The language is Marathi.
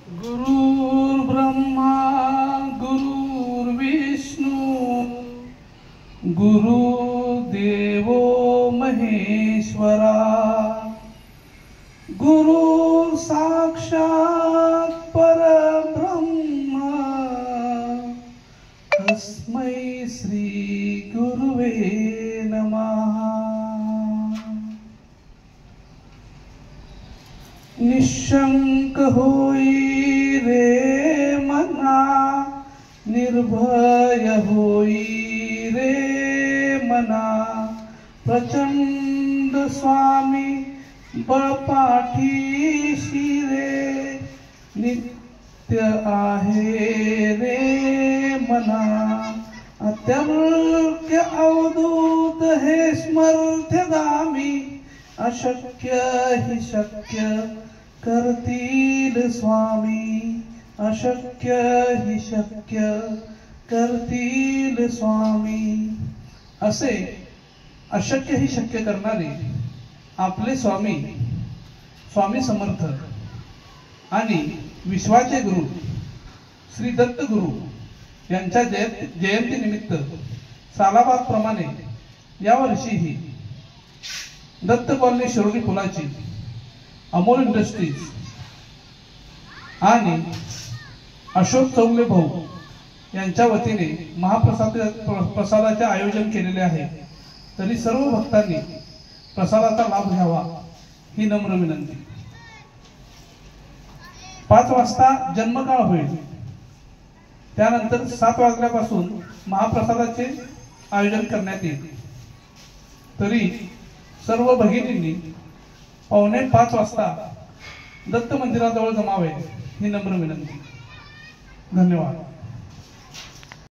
गुरुर्ब्रह्मा गुरुर्विष्णू गुरुदेवो महेश्वरा गुरु साक्षात परब्रह्म तस्मै श्री गुरुवे नमः। निशंक होई रे मना निर्भय होई रे मना प्रचंड स्वामी बळपाठीशी रे नित्य आहे रे मना। अत्यल्क्य अवधूत हे स्मर्थगामी अशक्य हि शक्य करतील स्वामी अशक्य हि शक्य करतील स्वामी। असे अशक्य हि शक्य करणारे आपले स्वामी स्वामी समर्थ आणि विश्वाचे गुरु श्री दत्त गुरु यांच्या जयंती निमित्त सालाबादप्रमाणे यावर्षीही दत्त कॉलनी शिरोली पुलाची अमोल इंडस्ट्रीज आणि अशोक चौगले भाऊ यांच्या वतीने प्रसादाचे आयोजन केलेले आहे। तरी सर्व भक्तांनी प्रसादाचा लाभ घ्यावा ही नम्र विनंती। 5 वाजता जन्मकाळ होईल, त्यानंतर 7 वाजल्यापासून महाप्रसादाचे आयोजन करण्यात येईल। तरी सर्व भगिनींनी 4:45 वाजता दत्त मंदिराजवळ जमावे ही नम्र विनंती। धन्यवाद।